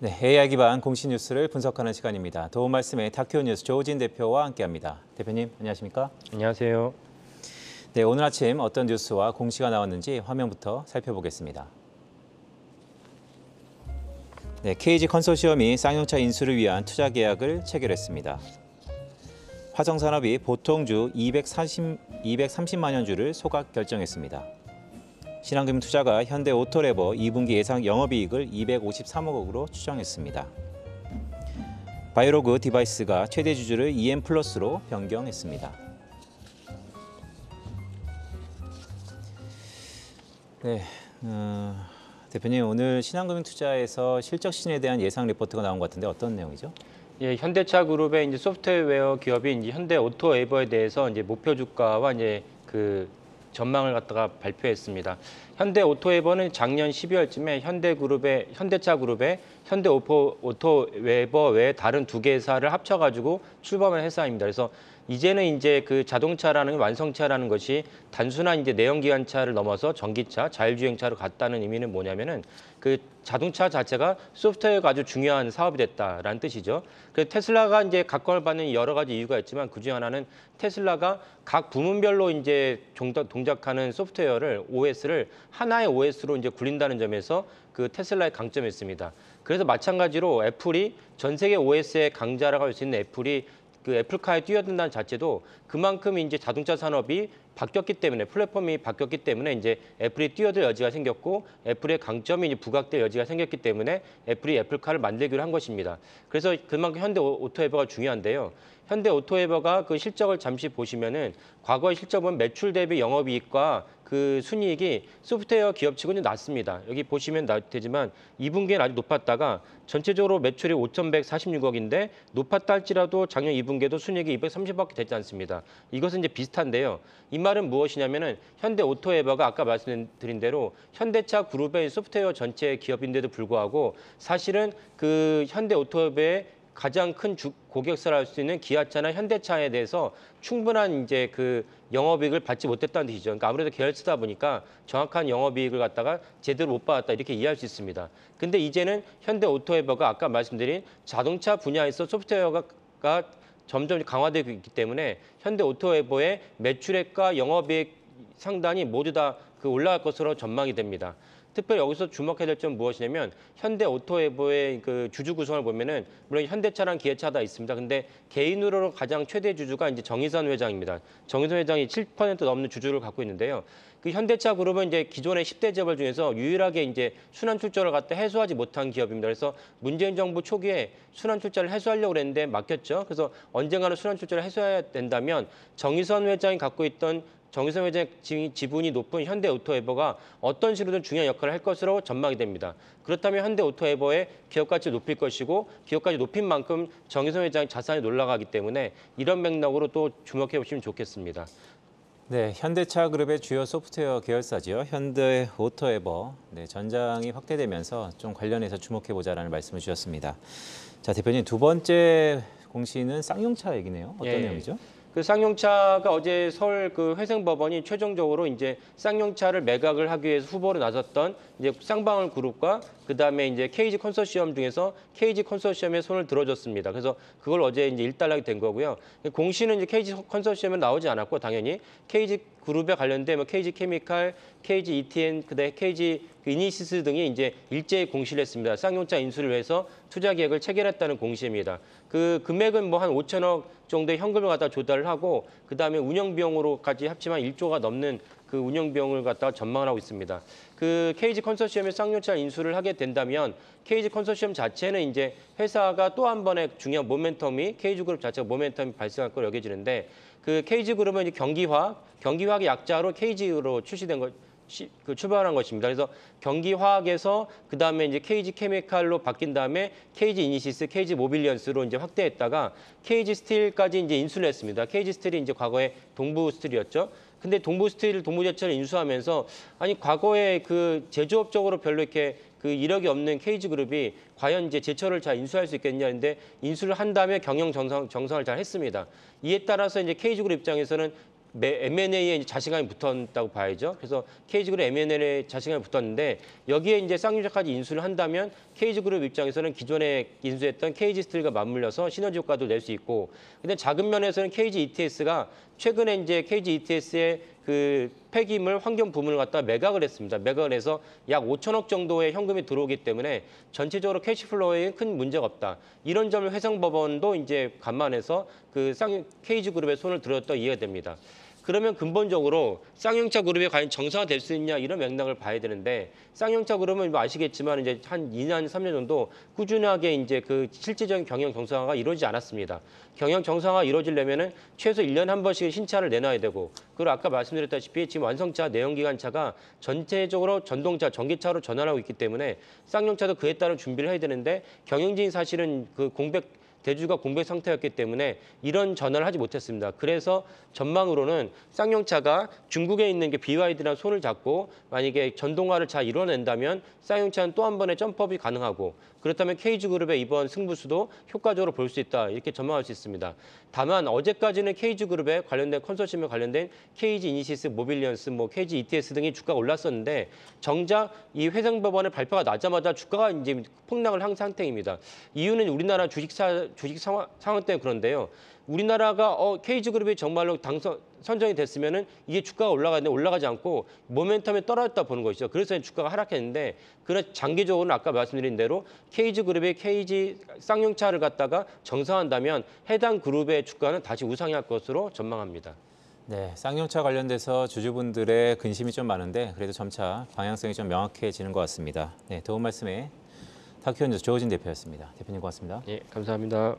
네, AI 기반 공시 뉴스를 분석하는 시간입니다. 도움 말씀에 다큐 뉴스 조우진 대표와 함께합니다. 대표님, 안녕하십니까? 안녕하세요. 네, 오늘 아침 어떤 뉴스와 공시가 나왔는지 화면부터 살펴보겠습니다. 네, KG 컨소시엄이 쌍용차 인수를 위한 투자 계약을 체결했습니다. 화성산업이 보통주 230만 원 주를 소각 결정했습니다. 신한금융투자가 현대오토레버 2분기 예상 영업이익을 253억 원으로 추정했습니다. 바이오로그 디바이스가 최대 주주를 EM+로 변경했습니다. 네, 대표님 오늘 신한금융투자에서 실적 시즌에 대한 예상 리포트가 나온 것 같은데 어떤 내용이죠? 예, 현대차 그룹의 이제 소프트웨어 기업이 이제 현대오토에버에 대해서 이제 목표 주가와 이제 그 전망을 갖다가 발표했습니다. 현대오토에버는 작년 12월쯤에 현대차 그룹의 현대오토웨버 외에 다른 두 개사를 합쳐가지고 출범한 회사입니다. 그래서 이제는 이제 그 자동차라는 완성차라는 것이 단순한 이제 내연기관차를 넘어서 전기차, 자율주행차로 갔다는 의미는 뭐냐면은 그 자동차 자체가 소프트웨어가 아주 중요한 사업이 됐다라는 뜻이죠. 그래서 테슬라가 이제 각광을 받는 여러 가지 이유가 있지만 그중 하나는 테슬라가 각 부문별로 이제 동작하는 소프트웨어를 OS를 하나의 OS로 이제 굴린다는 점에서 그 테슬라의 강점이 있습니다. 그래서 마찬가지로 애플이 전 세계 OS의 강자라고 할 수 있는 애플이 그 애플카에 뛰어든다는 자체도 그만큼 이제 자동차 산업이 바뀌었기 때문에 플랫폼이 바뀌었기 때문에 이제 애플이 뛰어들 여지가 생겼고 애플의 강점이 이제 부각될 여지가 생겼기 때문에 애플이 애플카를 만들기로 한 것입니다. 그래서 그만큼 현대오토에버가 중요한데요. 현대오토에버가 그 실적을 잠시 보시면은 과거의 실적은 매출 대비 영업이익과 그 순이익이 소프트웨어 기업치고는 낮습니다. 여기 보시면 되지만 2분기에는 아주 높았다가 전체적으로 매출이 5,146억인데 높았다 할지라도 작년 2분기에도 순이익이 230억밖에 되지 않습니다. 이것은 이제 비슷한데요. 이 말은 무엇이냐면은 현대오토에버가 아까 말씀드린 대로 현대차 그룹의 소프트웨어 전체 기업인데도 불구하고 사실은 그 현대오토에버의 가장 큰 고객사를 할 수 있는 기아차나 현대차에 대해서 충분한 이제 그 영업이익을 받지 못했다는 뜻이죠. 그러니까 아무래도 계열사다 보니까 정확한 영업이익을 갖다가 제대로 못 받았다 이렇게 이해할 수 있습니다. 근데 이제는 현대오토에버가 아까 말씀드린 자동차 분야에서 소프트웨어가 점점 강화되고 있기 때문에 현대오토에버의 매출액과 영업이익 상단이 모두 다 그 올라갈 것으로 전망이 됩니다. 특별히 여기서 주목해야 될 점은 무엇이냐면 현대오토에버의 그 주주 구성을 보면은 물론 현대차랑 기아차가 있습니다. 근데 개인으로 가장 최대 주주가 이제 정의선 회장입니다. 정의선 회장이 7% 넘는 주주를 갖고 있는데요. 그 현대차 그룹은 이제 기존의 10대 재벌 중에서 유일하게 이제 순환 출자를 갖다 해소하지 못한 기업입니다. 그래서 문재인 정부 초기에 순환 출자를 해소하려고 했는데 막혔죠. 그래서 언젠가는 순환 출자를 해소해야 된다면 정의선 회장이 갖고 있던 정의선 회장의 지분이 높은 현대오토에버가 어떤 식으로든 중요한 역할을 할 것으로 전망이 됩니다. 그렇다면 현대오토에버의 기업 가치를 높일 것이고 기업 가치 높인 만큼 정의선 회장의 자산이 올라가기 때문에 이런 맥락으로 또 주목해 보시면 좋겠습니다. 네, 현대차 그룹의 주요 소프트웨어 계열사죠. 현대오토에버 전장이 확대되면서 좀 관련해서 주목해보자라는 말씀을 주셨습니다. 자, 대표님 두 번째 공시는 쌍용차 얘기네요. 어떤 내용이죠? 그 쌍용차가 어제 서울 그 회생법원이 최종적으로 이제 쌍용차를 매각을 하기 위해서 후보로 나섰던 이제 쌍방울 그룹과 그다음에 이제 KG 컨소시엄 중에서 KG 컨소시엄에 손을 들어줬습니다. 그래서 그걸 어제 이제 일단락이 된 거고요. 공시는 이제 KG 컨소시엄에 나오지 않았고 당연히 KG 그룹에 관련된 뭐 KG 케미칼, KG ETN, 그다음에 KG 이니시스 등이 이제 일제히 공시를 했습니다. 쌍용차 인수를 위해서 투자 계획을 체결했다는 공시입니다. 그 금액은 뭐 한 5천억 정도의 현금을 갖다 조달을 하고 그다음에 운영 비용으로까지 합치면 1조가 넘는 그 운영 비용을 갖다가 전망을 하고 있습니다. 그 KG 컨소시엄의 쌍용차 인수를 하게 된다면 KG 컨소시엄 자체는 이제 회사가 또 한 번의 중요한 모멘텀이 KG 그룹 자체가 모멘텀이 발생할 거로 여겨지는데 그 KG 그룹은 이제 경기화학의 약자로 KG로 출시된 것. 출발한 것입니다. 그래서 경기화학에서 그 다음에 이제 KG 케미칼로 바뀐 다음에 KG 이니시스, KG 모빌리언스로 이제 확대했다가 KG 스틸까지 이제 인수를 했습니다. KG 스틸이 이제 과거에 동부 스틸이었죠. 근데 동부 스틸, 동부제철을 인수하면서 아니 과거에 그 제조업적으로 별로 이렇게 그 이력이 없는 KG 그룹이 과연 이제 제철을 잘 인수할 수 있겠냐는데 인수를 한 다음에 경영 정상을 잘 했습니다. 이에 따라서 이제 KG 그룹 입장에서는 M&A에 자신감이 붙었다고 봐야죠. 그래서 KG그룹 M&A에 자신감이 붙었는데 여기에 이제 쌍용차까지 인수를 한다면 KG그룹 입장에서는 기존에 인수했던 KG스틸과 맞물려서 시너지 효과도 낼 수 있고, 근데 작은 면에서는 KG ETS가 최근에 이제 KG ETS의 그 폐기물 환경 부문을 갖다 매각을 했습니다. 매각을 해서 약 5천억 정도의 현금이 들어오기 때문에 전체적으로 캐시플로우에 큰 문제가 없다. 이런 점을 회상법원도 이제 감안해서 그 KG그룹의 손을 들었다 이해가 됩니다. 그러면 근본적으로 쌍용차 그룹이 과연 정상화될 수 있냐 이런 맥락을 봐야 되는데, 쌍용차 그룹은 뭐 아시겠지만 이제 한 2년, 3년 정도 꾸준하게 이제 그 실질적인 경영 정상화가 이루어지지 않았습니다. 경영 정상화가 이루어지려면은 최소 1년에 한 번씩 신차를 내놔야 되고, 그리고 아까 말씀드렸다시피 지금 완성차, 내연기관차가 전체적으로 전동차, 전기차로 전환하고 있기 때문에 쌍용차도 그에 따른 준비를 해야 되는데, 경영진이 사실은 그 대주가 공백 상태였기 때문에 이런 전환을 하지 못했습니다. 그래서 전망으로는 쌍용차가 중국에 있는 게 BYD랑 손을 잡고 만약에 전동화를 잘 이뤄낸다면 쌍용차는 또 한 번의 점프업이 가능하고, 그렇다면 KG그룹의 이번 승부수도 효과적으로 볼 수 있다 이렇게 전망할 수 있습니다. 다만 어제까지는 KG그룹에 관련된 컨소시엄에 관련된 KG 이니시스, 모빌리언스, KG ETS 등이 주가가 올랐었는데, 정작 이 회생법원의 발표가 나자마자 주가가 이제 폭락을 한 상태입니다. 이유는 우리나라 주식 상황 때문에 그런데요. 우리나라가 KG그룹이 정말로 선정이 됐으면은 이게 주가가 올라가는데 올라가지 않고 모멘텀이 떨어졌다 보는 것이죠. 그래서 주가가 하락했는데, 그런 장기적으로는 아까 말씀드린 대로 KG그룹이 KG 쌍용차를 갖다가 정상화한다면 해당 그룹의 주가는 다시 우상향할 것으로 전망합니다. 네, 쌍용차 관련돼서 주주분들의 근심이 좀 많은데 그래도 점차 방향성이 좀 명확해지는 것 같습니다. 네, 도움 말씀에 타큐현저 조호진 대표였습니다. 대표님 고맙습니다. 예, 감사합니다.